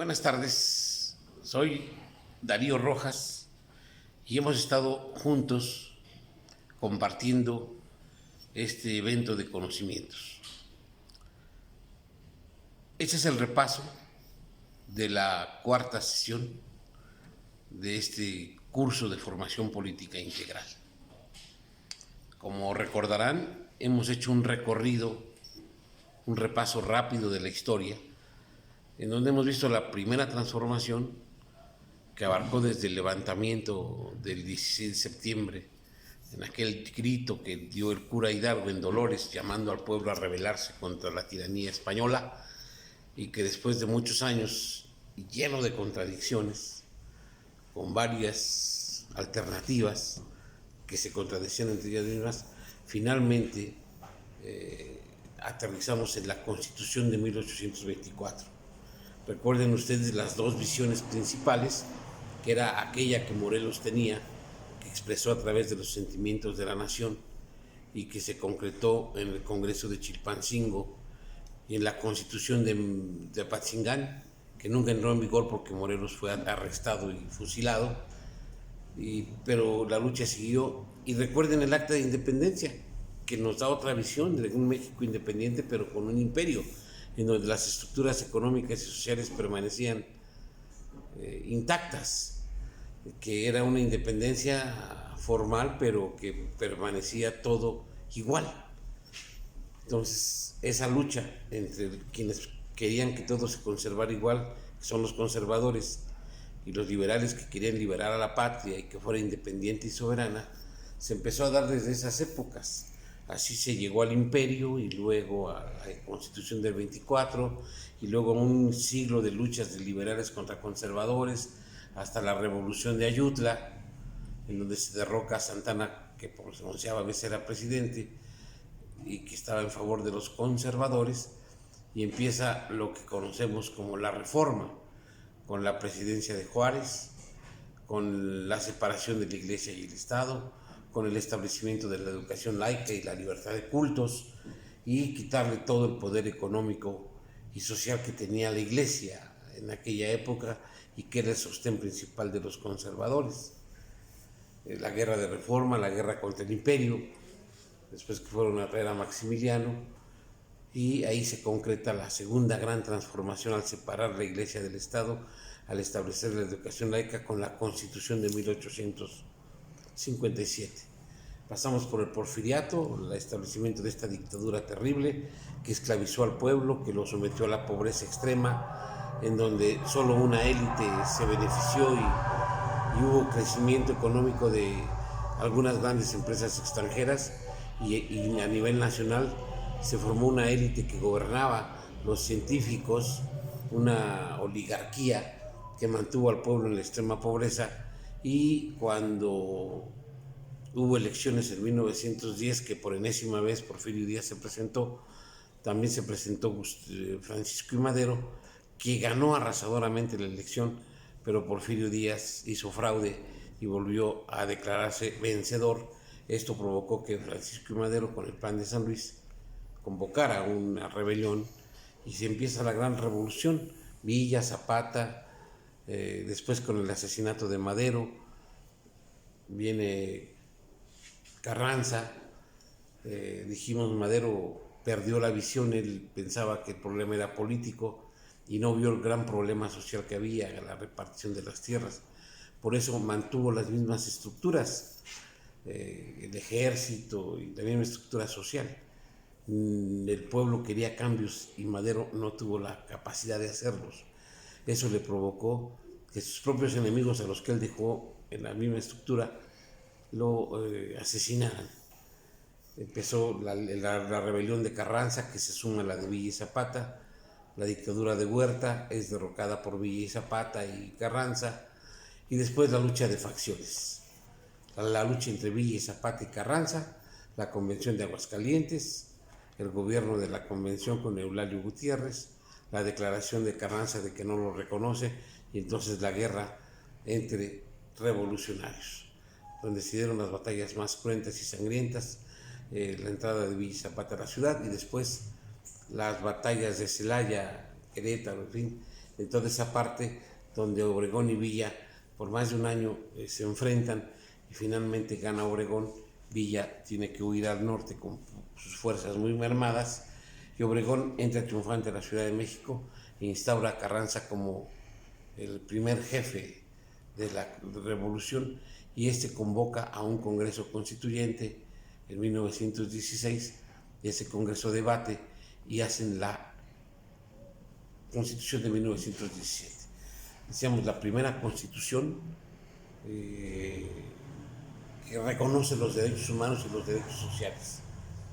Buenas tardes, soy Darío Rojas y hemos estado juntos compartiendo este evento de conocimientos. Este es el repaso de la cuarta sesión de este curso de formación política integral. Como recordarán, hemos hecho un recorrido, un repaso rápido de la historia, en donde hemos visto la primera transformación que abarcó desde el levantamiento del 16 de septiembre, en aquel grito que dio el cura Hidalgo en Dolores, llamando al pueblo a rebelarse contra la tiranía española, y que después de muchos años, lleno de contradicciones, con varias alternativas que se contradecían entre ellas mismas, finalmente aterrizamos en la Constitución de 1824. Recuerden ustedes las dos visiones principales, que era aquella que Morelos tenía, que expresó a través de los sentimientos de la nación y que se concretó en el Congreso de Chilpancingo y en la Constitución de Apatzingán, que nunca entró en vigor porque Morelos fue arrestado y fusilado, pero la lucha siguió. Y recuerden el Acta de Independencia, que nos da otra visión de un México independiente, pero con un imperio, en donde las estructuras económicas y sociales permanecían intactas, que era una independencia formal, pero que permanecía todo igual. Entonces, esa lucha entre quienes querían que todo se conservara igual, que son los conservadores, y los liberales que querían liberar a la patria y que fuera independiente y soberana, se empezó a dar desde esas épocas. Así se llegó al imperio y luego a la Constitución del 24 y luego a un siglo de luchas de liberales contra conservadores hasta la Revolución de Ayutla, en donde se derroca a Santana, que por onceava vez era presidente y que estaba en favor de los conservadores, y empieza lo que conocemos como la Reforma, con la presidencia de Juárez, con la separación de la Iglesia y el Estado, con el establecimiento de la educación laica y la libertad de cultos, y quitarle todo el poder económico y social que tenía la Iglesia en aquella época y que era el sostén principal de los conservadores. La guerra de Reforma, la guerra contra el imperio, después que fueron a traer a Maximiliano, y ahí se concreta la segunda gran transformación al separar la Iglesia del Estado, al establecer la educación laica con la Constitución de 1857. Pasamos por el porfiriato, el establecimiento de esta dictadura terrible que esclavizó al pueblo, que lo sometió a la pobreza extrema, en donde solo una élite se benefició y hubo crecimiento económico de algunas grandes empresas extranjeras y a nivel nacional se formó una élite que gobernaba, los científicos, una oligarquía que mantuvo al pueblo en la extrema pobreza. Y cuando hubo elecciones en 1910, que por enésima vez Porfirio Díaz se presentó, también se presentó Francisco I. Madero, que ganó arrasadoramente la elección, pero Porfirio Díaz hizo fraude y volvió a declararse vencedor. Esto provocó que Francisco I. Madero, con el Plan de San Luis, convocara una rebelión y se empieza la gran revolución. Villa, Zapata, después con el asesinato de Madero, viene Carranza. Dijimos, Madero perdió la visión, él pensaba que el problema era político y no vio el gran problema social que había, la repartición de las tierras. Por eso mantuvo las mismas estructuras, el ejército y la misma estructura social. El pueblo quería cambios y Madero no tuvo la capacidad de hacerlos. Eso le provocó que sus propios enemigos, a los que él dejó en la misma estructura, lo asesinaran. Empezó la rebelión de Carranza, que se suma a la de Villa y Zapata. La dictadura de Huerta es derrocada por Villa y Zapata y Carranza. Y después la lucha de facciones. La lucha entre Villa y Zapata y Carranza, la Convención de Aguascalientes, el gobierno de la Convención con Eulalio Gutiérrez, la declaración de Carranza de que no lo reconoce, y entonces la guerra entre revolucionarios, donde se dieron las batallas más cruentas y sangrientas, la entrada de Villa Zapata a la ciudad y después las batallas de Celaya, Querétaro, en fin, en toda esa parte donde Obregón y Villa por más de un año se enfrentan y finalmente gana Obregón. Villa tiene que huir al norte con sus fuerzas muy mermadas y Obregón entra triunfante a la Ciudad de México e instaura a Carranza como el primer jefe de la revolución y este convoca a un congreso constituyente en 1916 y ese congreso debate y hacen la Constitución de 1917. Decíamos, la primera constitución que reconoce los derechos humanos y los derechos sociales.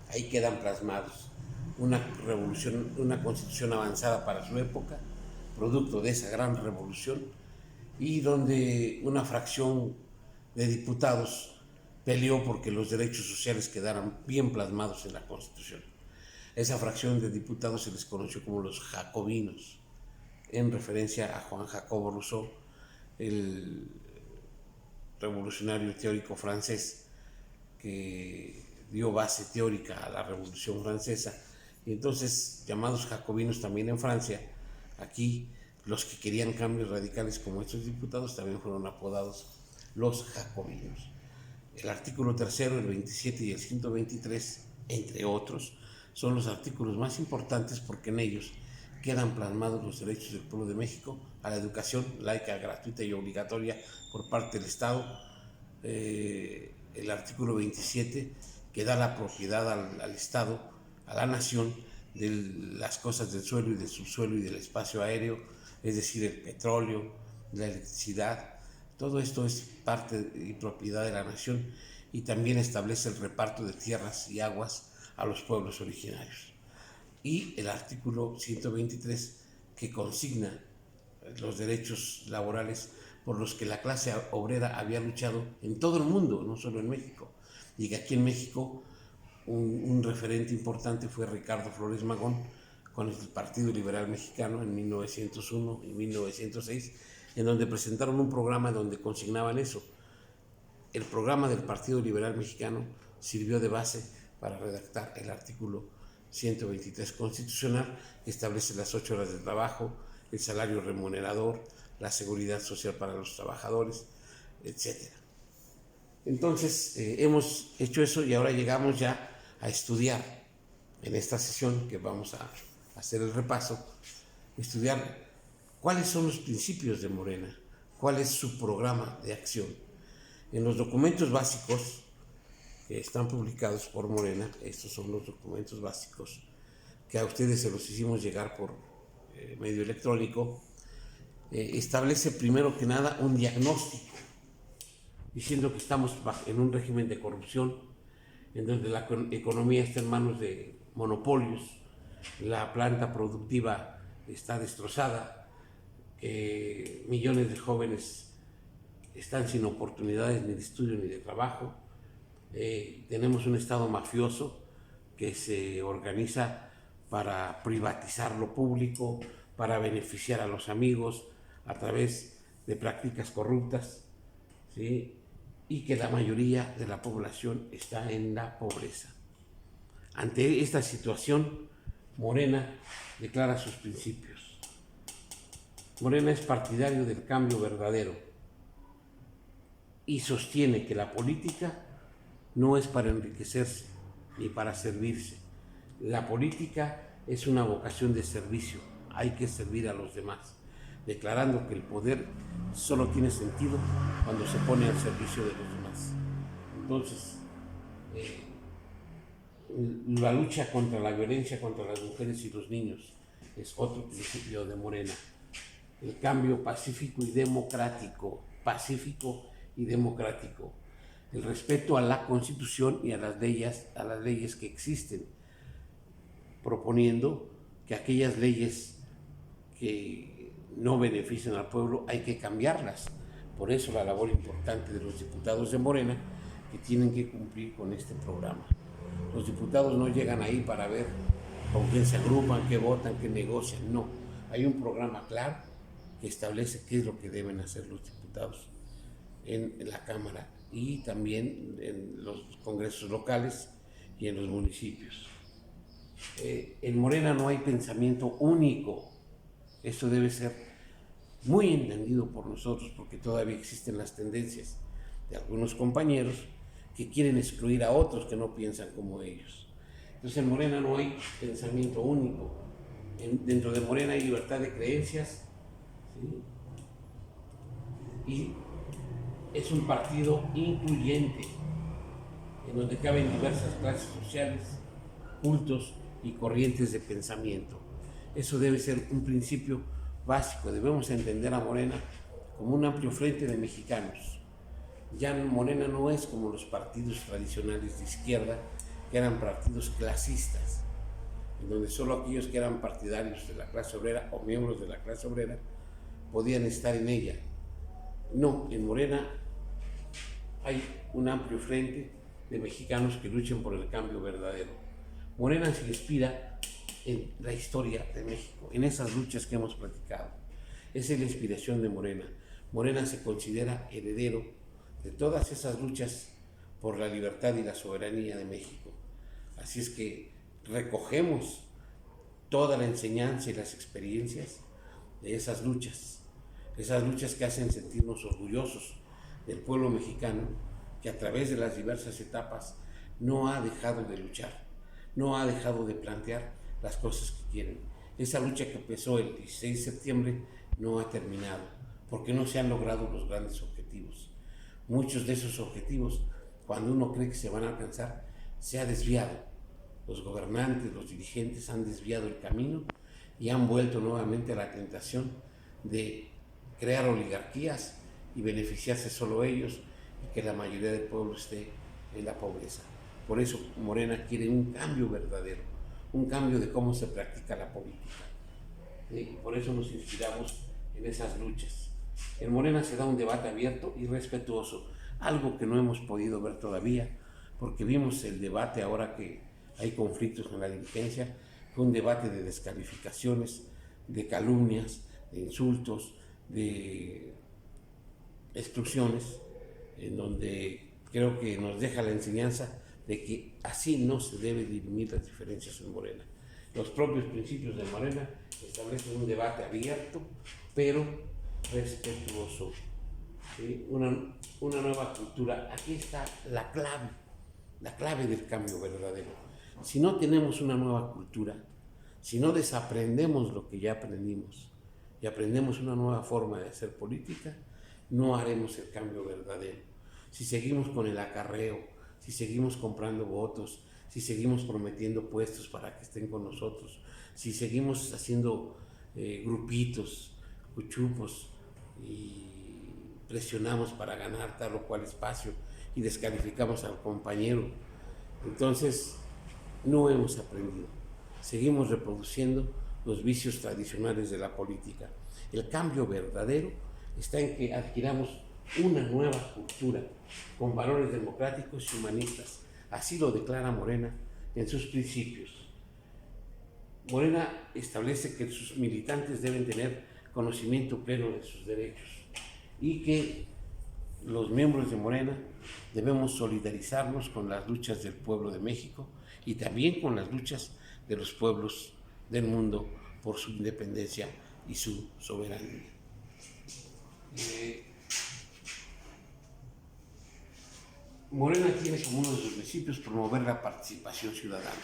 Ahí quedan plasmados. Una revolución, una constitución avanzada para su época, producto de esa gran revolución, y donde una fracción de diputados peleó porque los derechos sociales quedaran bien plasmados en la Constitución. Esa fracción de diputados se les conoció como los jacobinos, en referencia a Juan Jacobo Rousseau, el revolucionario teórico francés que dio base teórica a la Revolución Francesa. Y entonces, llamados jacobinos también en Francia, aquí los que querían cambios radicales como estos diputados también fueron apodados los jacobinos. El artículo 3, el 27 y el 123, entre otros, son los artículos más importantes porque en ellos quedan plasmados los derechos del pueblo de México a la educación laica, gratuita y obligatoria por parte del Estado. El artículo 27 que da la propiedad al Estado, a la nación, de las cosas del suelo y del subsuelo y del espacio aéreo, es decir, el petróleo, la electricidad. Todo esto es parte y propiedad de la nación y también establece el reparto de tierras y aguas a los pueblos originarios. Y el artículo 123 que consigna los derechos laborales por los que la clase obrera había luchado en todo el mundo, no solo en México. Y que aquí en México un referente importante fue Ricardo Flores Magón con el Partido Liberal Mexicano en 1901 y 1906, en donde presentaron un programa donde consignaban eso. El programa del Partido Liberal Mexicano sirvió de base para redactar el artículo 123 constitucional, que establece las 8 horas de trabajo, el salario remunerador, la seguridad social para los trabajadores, etc. Entonces, hemos hecho eso y ahora llegamos ya a estudiar en esta sesión que vamos a hacer el repaso, estudiar cuáles son los principios de Morena, cuál es su programa de acción. En los documentos básicos que están publicados por Morena, estos son los documentos básicos que a ustedes se los hicimos llegar por medio electrónico, establece primero que nada un diagnóstico, diciendo que estamos en un régimen de corrupción, en donde la economía está en manos de monopolios, la planta productiva está destrozada, millones de jóvenes están sin oportunidades ni de estudio ni de trabajo, tenemos un Estado mafioso que se organiza para privatizar lo público, para beneficiar a los amigos a través de prácticas corruptas, ¿sí? Y que la mayoría de la población está en la pobreza. Ante esta situación, Morena declara sus principios. Morena es partidario del cambio verdadero y sostiene que la política no es para enriquecerse ni para servirse. La política es una vocación de servicio, hay que servir a los demás, declarando que el poder solo tiene sentido cuando se pone al servicio de los demás. Entonces, la lucha contra la violencia contra las mujeres y los niños es otro principio de Morena. El cambio pacífico y democrático, el respeto a la Constitución y a las leyes que existen, proponiendo que aquellas leyes que no benefician al pueblo hay que cambiarlas. Por eso la labor importante de los diputados de Morena, que tienen que cumplir con este programa. Los diputados no llegan ahí para ver con quién se agrupan, qué votan, qué negocian, no. Hay un programa claro que establece qué es lo que deben hacer los diputados en la Cámara y también en los congresos locales y en los municipios. En Morena no hay pensamiento único, esto debe ser muy entendido por nosotros, porque todavía existen las tendencias de algunos compañeros que quieren excluir a otros que no piensan como ellos. Entonces en Morena no hay pensamiento único. Dentro de Morena hay libertad de creencias, ¿sí? Y es un partido incluyente, en donde caben diversas clases sociales, cultos y corrientes de pensamiento. Eso debe ser un principio básico. Debemos entender a Morena como un amplio frente de mexicanos. Ya Morena no es como los partidos tradicionales de izquierda, que eran partidos clasistas, en donde solo aquellos que eran partidarios de la clase obrera o miembros de la clase obrera podían estar en ella. No, en Morena hay un amplio frente de mexicanos que luchan por el cambio verdadero. Morena se inspira en la historia de México, en esas luchas que hemos platicado. Esa es la inspiración de Morena. Morena se considera heredero de todas esas luchas por la libertad y la soberanía de México. Así es que recogemos toda la enseñanza y las experiencias de esas luchas que hacen sentirnos orgullosos del pueblo mexicano, que a través de las diversas etapas no ha dejado de luchar, no ha dejado de plantear las cosas que quieren. Esa lucha que empezó el 16 de septiembre no ha terminado, porque no se han logrado los grandes objetivos. Muchos de esos objetivos, cuando uno cree que se van a alcanzar, se ha desviado. Los gobernantes, los dirigentes han desviado el camino y han vuelto nuevamente a la tentación de crear oligarquías y beneficiarse solo ellos y que la mayoría del pueblo esté en la pobreza. Por eso Morena quiere un cambio verdadero, un cambio de cómo se practica la política. Y por eso nos inspiramos en esas luchas. En Morena se da un debate abierto y respetuoso, algo que no hemos podido ver todavía, porque vimos el debate ahora que hay conflictos en la dirigencia, fue un debate de descalificaciones, de calumnias, de insultos, de exclusiones, en donde creo que nos deja la enseñanza de que así no se debe dirimir las diferencias en Morena. Los propios principios de Morena establecen un debate abierto, pero respetuoso. ¿Sí? Una nueva cultura. Aquí está la clave del cambio verdadero. Si no tenemos una nueva cultura, si no desaprendemos lo que ya aprendimos y aprendemos una nueva forma de hacer política, no haremos el cambio verdadero. Si seguimos con el acarreo, si seguimos comprando votos, si seguimos prometiendo puestos para que estén con nosotros, si seguimos haciendo grupitos, cuchupos y presionamos para ganar tal o cual espacio y descalificamos al compañero, entonces no hemos aprendido. Seguimos reproduciendo los vicios tradicionales de la política. El cambio verdadero está en que adquiramos una nueva cultura con valores democráticos y humanistas. Así lo declara Morena en sus principios. Morena establece que sus militantes deben tener conocimiento pleno de sus derechos y que los miembros de Morena debemos solidarizarnos con las luchas del pueblo de México y también con las luchas de los pueblos del mundo por su independencia y su soberanía. Morena tiene como uno de sus principios promover la participación ciudadana.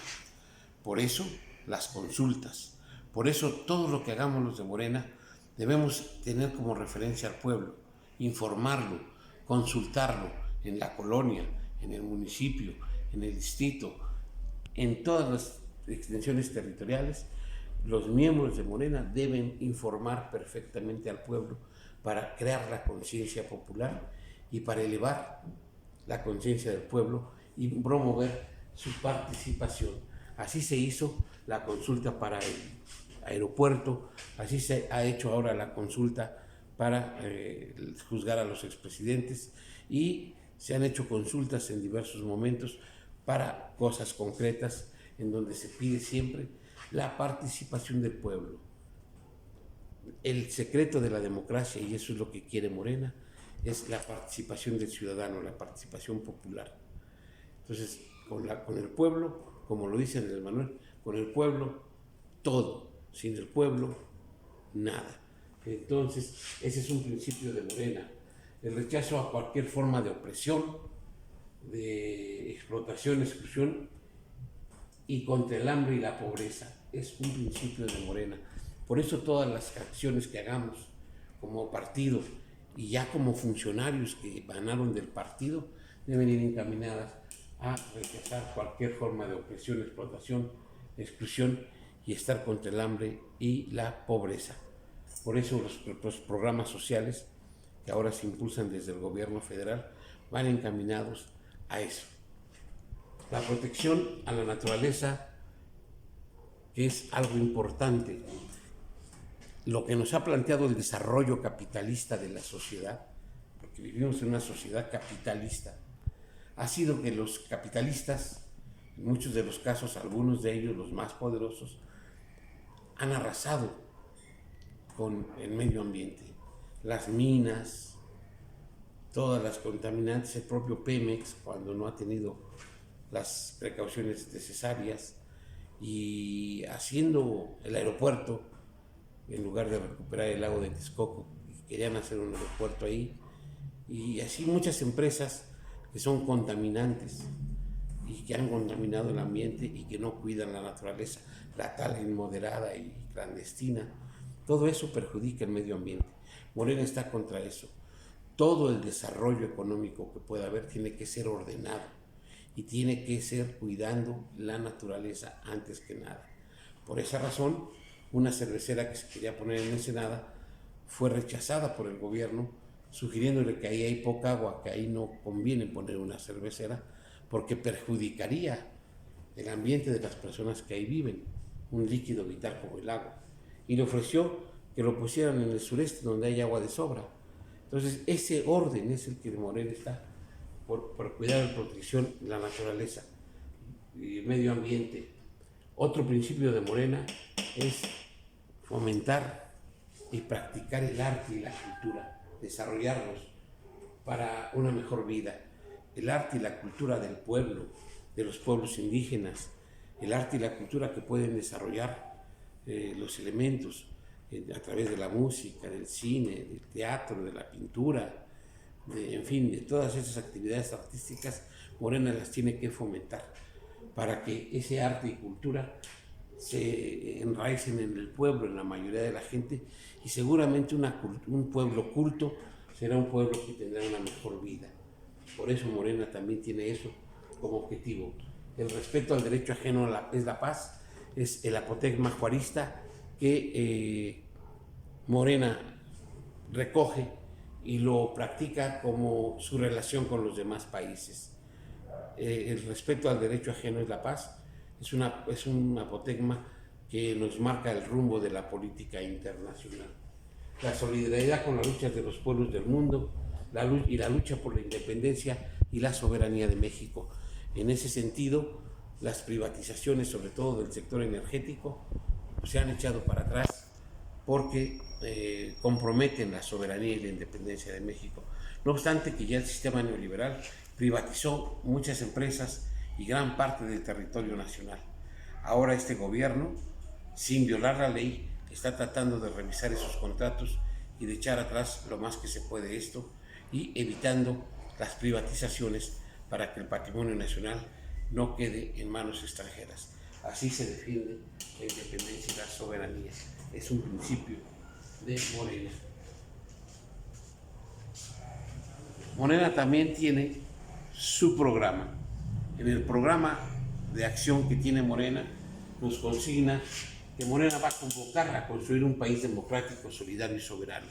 Por eso las consultas, por eso todo lo que hagamos los de Morena debemos tener como referencia al pueblo, informarlo, consultarlo en la colonia, en el municipio, en el distrito, en todas las extensiones territoriales. Los miembros de Morena deben informar perfectamente al pueblo para crear la conciencia popular y para elevar la conciencia del pueblo y promover su participación. Así se hizo la consulta para el aeropuerto, así se ha hecho ahora la consulta para juzgar a los expresidentes y se han hecho consultas en diversos momentos para cosas concretas en donde se pide siempre la participación del pueblo. El secreto de la democracia, y eso es lo que quiere Morena, es la participación del ciudadano, la participación popular. Entonces, con el pueblo, como lo dice en el manual, con el pueblo todo, sin el pueblo nada. Entonces, ese es un principio de Morena. El rechazo a cualquier forma de opresión, de explotación, exclusión y contra el hambre y la pobreza. Es un principio de Morena. Por eso todas las acciones que hagamos como partido y ya como funcionarios que emanaron del partido deben ir encaminadas a rechazar cualquier forma de opresión, explotación, exclusión y estar contra el hambre y la pobreza. Por eso los programas sociales que ahora se impulsan desde el gobierno federal van encaminados a eso. La protección a la naturaleza es algo importante. Lo que nos ha planteado el desarrollo capitalista de la sociedad, porque vivimos en una sociedad capitalista, ha sido que los capitalistas, en muchos de los casos, algunos de ellos los más poderosos, han arrasado con el medio ambiente. Las minas, todas las contaminantes, el propio Pemex, cuando no ha tenido las precauciones necesarias, y haciendo el aeropuerto, en lugar de recuperar el lago de Texcoco, querían hacer un aeropuerto ahí, y así muchas empresas que son contaminantes y que han contaminado el ambiente y que no cuidan la naturaleza, la tala inmoderada y clandestina, todo eso perjudica el medio ambiente. Morena está contra eso. Todo el desarrollo económico que pueda haber tiene que ser ordenado y tiene que ser cuidando la naturaleza antes que nada. Por esa razón, una cervecera que se quería poner en Ensenada fue rechazada por el gobierno, sugiriéndole que ahí hay poca agua, que ahí no conviene poner una cervecera, porque perjudicaría el ambiente de las personas que ahí viven, un líquido vital como el agua. Y le ofreció que lo pusieran en el sureste, donde hay agua de sobra. Entonces, ese orden es el que de Morena está por cuidar la protección de la naturaleza y el medio ambiente. Otro principio de Morena es fomentar y practicar el arte y la cultura, desarrollarlos para una mejor vida. El arte y la cultura del pueblo, de los pueblos indígenas, el arte y la cultura que pueden desarrollar los elementos a través de la música, del cine, del teatro, de la pintura, en fin, de todas esas actividades artísticas. Morena las tiene que fomentar para que ese arte y cultura se enraicen en el pueblo, en la mayoría de la gente, y seguramente un pueblo culto será un pueblo que tendrá una mejor vida. Por eso Morena también tiene eso como objetivo. El respeto al derecho ajeno es la paz, es el apotegma juarista que Morena recoge y lo practica como su relación con los demás países. El respeto al derecho ajeno es la paz, es un apotegma que nos marca el rumbo de la política internacional. La solidaridad con las luchas de los pueblos del mundo la lucha por la independencia y la soberanía de México. En ese sentido, las privatizaciones, sobre todo del sector energético, se han echado para atrás porque comprometen la soberanía y la independencia de México. No obstante que ya el sistema neoliberal privatizó muchas empresas y gran parte del territorio nacional. Ahora este gobierno, sin violar la ley, está tratando de revisar esos contratos y de echar atrás lo más que se puede esto, y evitando las privatizaciones para que el patrimonio nacional no quede en manos extranjeras. Así se defiende la independencia y la soberanía. Es un principio de Morena. Morena también tiene su programa. En el programa de acción que tiene Morena nos consigna que Morena va a convocar a construir un país democrático, solidario y soberano.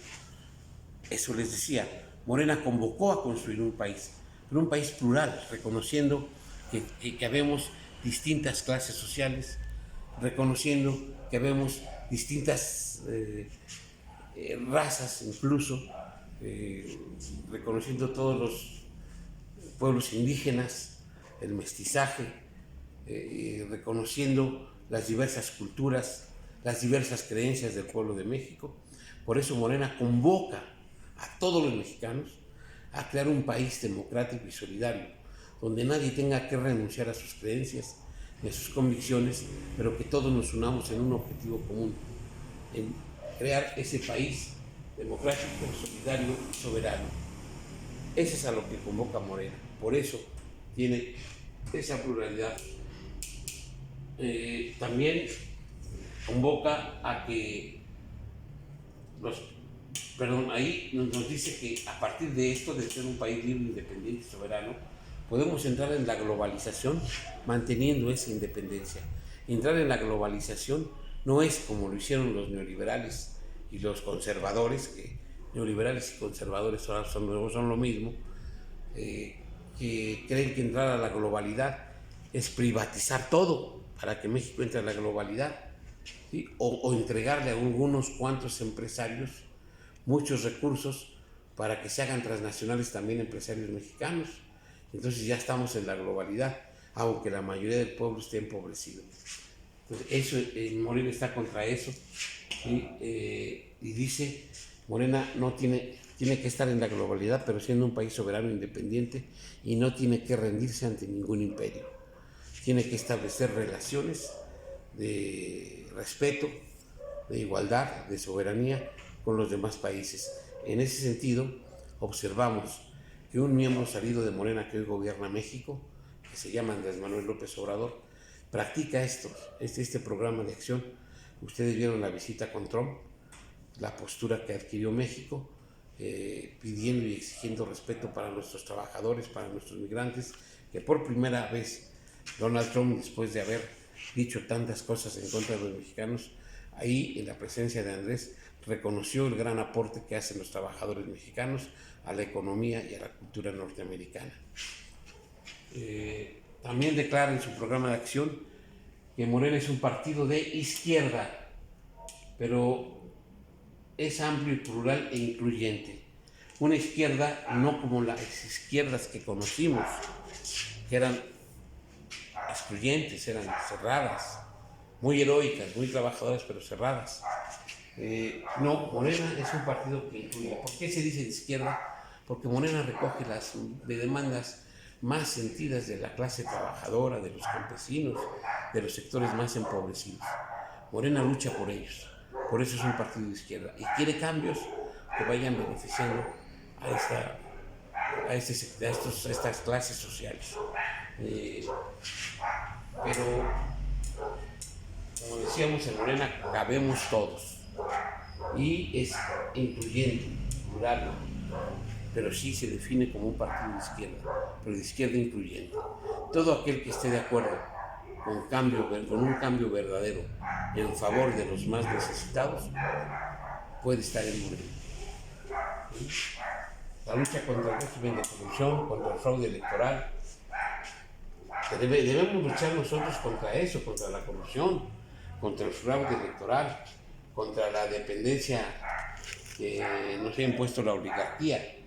Eso les decía, Morena convocó a construir un país, pero un país plural, reconociendo que habemos distintas clases sociales, reconociendo que habemos distintas razas incluso, reconociendo todos los pueblos indígenas, el mestizaje, reconociendo las diversas culturas, las diversas creencias del pueblo de México. Por eso Morena convoca a todos los mexicanos a crear un país democrático y solidario, donde nadie tenga que renunciar a sus creencias ni a sus convicciones, pero que todos nos unamos en un objetivo común, en crear ese país democrático, solidario y soberano. Ese es a lo que convoca Morena. Por eso tiene esa pluralidad. También convoca a que ahí nos dice que a partir de esto, de ser un país libre, independiente y soberano, podemos entrar en la globalización manteniendo esa independencia. Entrar en la globalización no es como lo hicieron los neoliberales y los conservadores, que neoliberales y conservadores ahora son lo mismo, que creen que entrar a la globalidad es privatizar todo para que México entre a la globalidad, ¿sí? o entregarle a algunos cuantos empresarios muchos recursos para que se hagan transnacionales también empresarios mexicanos. Entonces ya estamos en la globalidad, aunque la mayoría del pueblo esté empobrecido. Entonces eso, Morena está contra eso, ¿sí? Y dice, Morena no tiene que estar en la globalidad, pero siendo un país soberano e independiente, y no tiene que rendirse ante ningún imperio. Tiene que establecer relaciones de respeto, de igualdad, de soberanía con los demás países. En ese sentido, observamos que un miembro salido de Morena que hoy gobierna México, que se llama Andrés Manuel López Obrador, practica este programa de acción. Ustedes vieron la visita con Trump, la postura que adquirió México, pidiendo y exigiendo respeto para nuestros trabajadores, para nuestros migrantes, que por primera vez Donald Trump, después de haber dicho tantas cosas en contra de los mexicanos, ahí en la presencia de Andrés, reconoció el gran aporte que hacen los trabajadores mexicanos a la economía y a la cultura norteamericana. También declara en su programa de acción que Morena es un partido de izquierda, pero es amplio y plural e incluyente. Una izquierda no como las izquierdas que conocimos, que eran excluyentes, eran cerradas, muy heroicas, muy trabajadoras, pero cerradas. No, Morena es un partido que incluye. ¿Por qué se dice de izquierda? Porque Morena recoge las demandas más sentidas de la clase trabajadora, de los campesinos, de los sectores más empobrecidos. Morena lucha por ellos, por eso es un partido de izquierda y quiere cambios que vayan beneficiando a estas clases sociales. Pero, como decíamos, en Morena cabemos todos y es incluyente, plural, pero sí se define como un partido de izquierda, pero de izquierda incluyente. Todo aquel que esté de acuerdo con un cambio verdadero en favor de los más necesitados puede estar en Morena. La lucha contra el régimen de corrupción, contra el fraude electoral, debemos luchar nosotros contra eso, contra la corrupción, contra el fraude electoral, contra la dependencia que nos ha impuesto la oligarquía.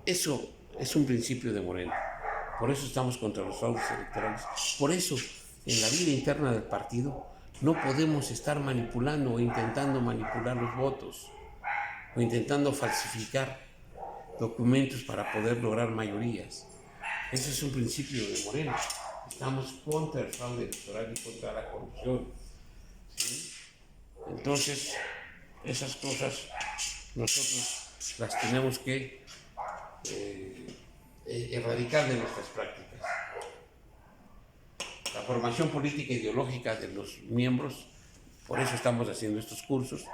Eso es un principio de Morena. Por eso estamos contra los fraudes electorales. Por eso, en la vida interna del partido, no podemos estar manipulando o intentando manipular los votos o intentando falsificar documentos para poder lograr mayorías. Ese es un principio de Morena. Estamos contra el fraude electoral y contra la corrupción, ¿sí? Entonces, esas cosas nosotros las tenemos que erradicar de nuestras prácticas. La formación política e ideológica de los miembros, por eso estamos haciendo estos cursos,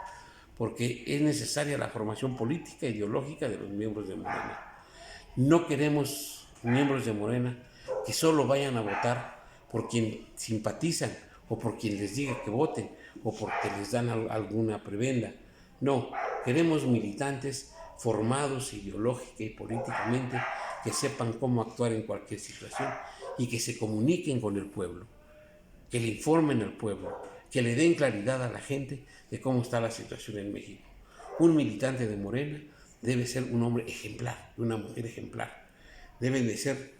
porque es necesaria la formación política e ideológica de los miembros de Morena. No queremos miembros de Morena que solo vayan a votar por quien simpatizan o por quien les diga que voten o porque les dan alguna prebenda. No, queremos militantes formados ideológica y políticamente, que sepan cómo actuar en cualquier situación y que se comuniquen con el pueblo, que le informen al pueblo, que le den claridad a la gente de cómo está la situación en México. Un militante de Morena debe ser un hombre ejemplar, una mujer ejemplar. Deben de ser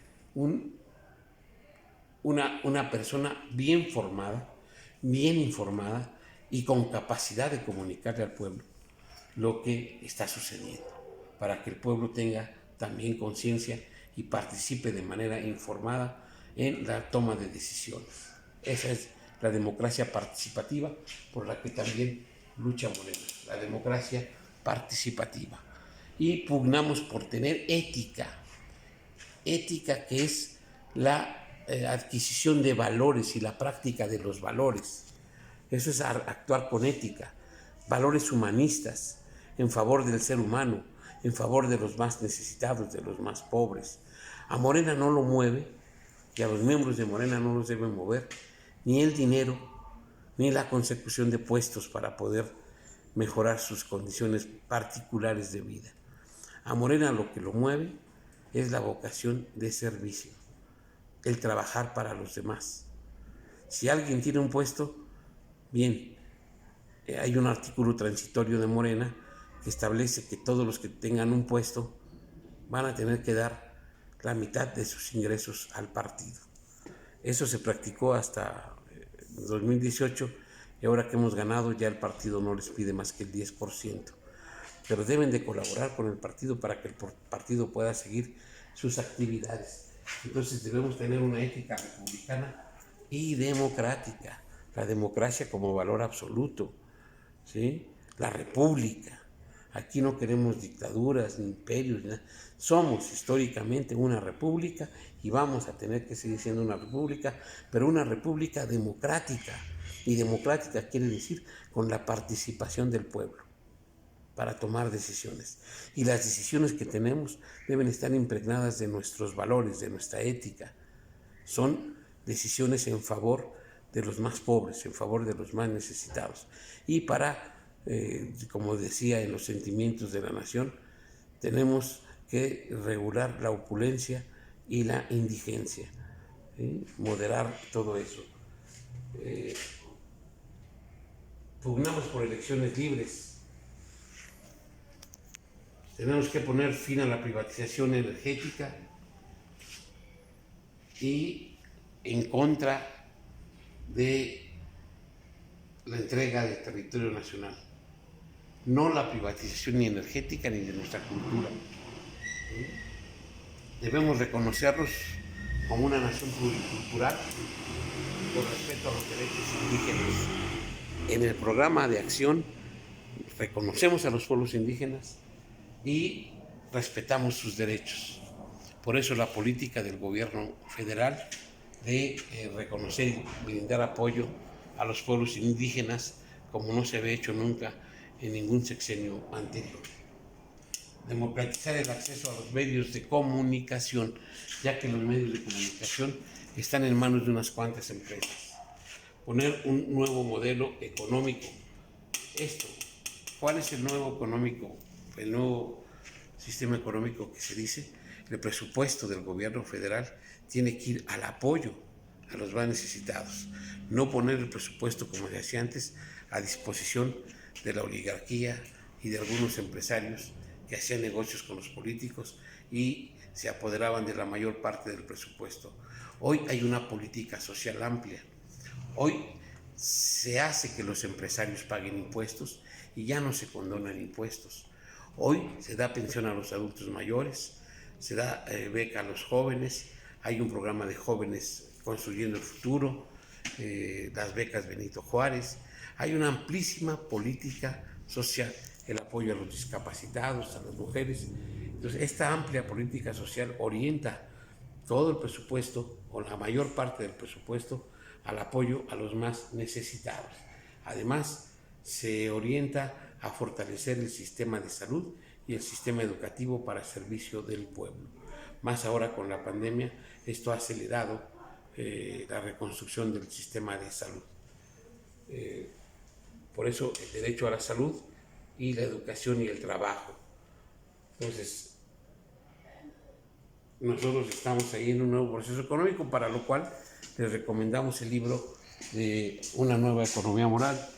una persona bien formada, bien informada y con capacidad de comunicarle al pueblo lo que está sucediendo, para que el pueblo tenga también conciencia y participe de manera informada en la toma de decisiones. Esa es la democracia participativa por la que también lucha Morena, la democracia participativa. Y pugnamos por tener ética que es la adquisición de valores y la práctica de los valores. Eso es actuar con ética, valores humanistas en favor del ser humano, en favor de los más necesitados, de los más pobres. A Morena no lo mueve, y a los miembros de Morena no los debe mover ni el dinero, ni la consecución de puestos para poder mejorar sus condiciones particulares de vida. A Morena lo que lo mueve es la vocación de servicio, el trabajar para los demás. Si alguien tiene un puesto, bien, hay un artículo transitorio de Morena que establece que todos los que tengan un puesto van a tener que dar la mitad de sus ingresos al partido. Eso se practicó hasta 2018 y ahora que hemos ganado ya el partido no les pide más que el 10%. Pero deben de colaborar con el partido para que el partido pueda seguir sus actividades. Entonces debemos tener una ética republicana y democrática, la democracia como valor absoluto, ¿sí? La república. Aquí no queremos dictaduras ni imperios, ¿no? Somos históricamente una república y vamos a tener que seguir siendo una república, pero una república democrática. Y democrática quiere decir con la participación del pueblo para tomar decisiones. Y las decisiones que tenemos deben estar impregnadas de nuestros valores, de nuestra ética. Son decisiones en favor de los más pobres, en favor de los más necesitados. Y para, como decía en los sentimientos de la nación, tenemos que regular la opulencia y la indigencia, ¿sí? Moderar todo eso. Pugnamos por elecciones libres. Tenemos que poner fin a la privatización energética y en contra de la entrega del territorio nacional. No la privatización ni energética ni de nuestra cultura. Debemos reconocerlos como una nación pluricultural con respeto a los derechos indígenas. En el programa de acción reconocemos a los pueblos indígenas y respetamos sus derechos. Por eso la política del gobierno federal de reconocer y brindar apoyo a los pueblos indígenas como no se había hecho nunca en ningún sexenio anterior. Democratizar el acceso a los medios de comunicación, ya que los medios de comunicación están en manos de unas cuantas empresas. Poner un nuevo modelo económico. ¿Cuál es el nuevo económico? El nuevo sistema económico que se dice, el presupuesto del gobierno federal tiene que ir al apoyo a los más necesitados, no poner el presupuesto, como se hacía antes, a disposición de la oligarquía y de algunos empresarios que hacían negocios con los políticos y se apoderaban de la mayor parte del presupuesto. Hoy hay una política social amplia. Hoy se hace que los empresarios paguen impuestos y ya no se condonan impuestos. Hoy se da pensión a los adultos mayores, se da beca a los jóvenes, hay un programa de jóvenes construyendo el futuro, las becas Benito Juárez, hay una amplísima política social, el apoyo a los discapacitados, a las mujeres. Entonces, esta amplia política social orienta todo el presupuesto, o la mayor parte del presupuesto, al apoyo a los más necesitados. Además, se orienta a fortalecer el sistema de salud y el sistema educativo para servicio del pueblo. Más ahora con la pandemia, esto ha acelerado la reconstrucción del sistema de salud. Por eso el derecho a la salud y la educación y el trabajo. Entonces, nosotros estamos ahí en un nuevo proceso económico, para lo cual les recomendamos el libro de Una nueva economía moral.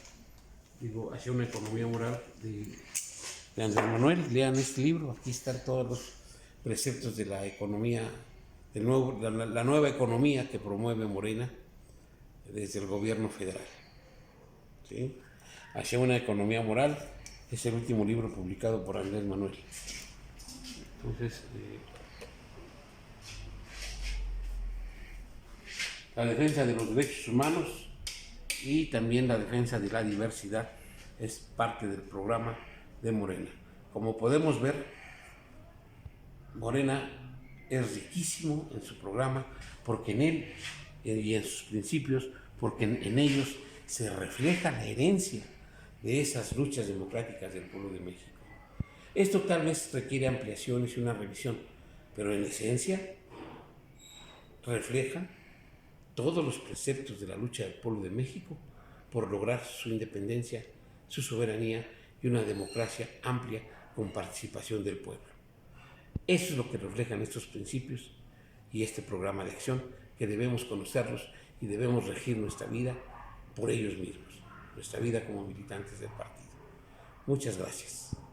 Hacia una economía moral de Andrés Manuel. Lean este libro, aquí están todos los preceptos de la economía, la nueva economía que promueve Morena desde el gobierno federal. ¿Sí? Hacia una economía moral es el último libro publicado por Andrés Manuel. Entonces, la defensa de los derechos humanos y también la defensa de la diversidad es parte del programa de Morena. Como podemos ver, Morena es riquísimo en su programa porque en él y en sus principios, porque en ellos se refleja la herencia de esas luchas democráticas del pueblo de México. Esto tal vez requiere ampliaciones y una revisión, pero en esencia refleja todos los preceptos de la lucha del pueblo de México por lograr su independencia, su soberanía y una democracia amplia con participación del pueblo. Eso es lo que reflejan estos principios y este programa de acción, que debemos conocerlos y debemos regir nuestra vida por ellos mismos, nuestra vida como militantes del partido. Muchas gracias.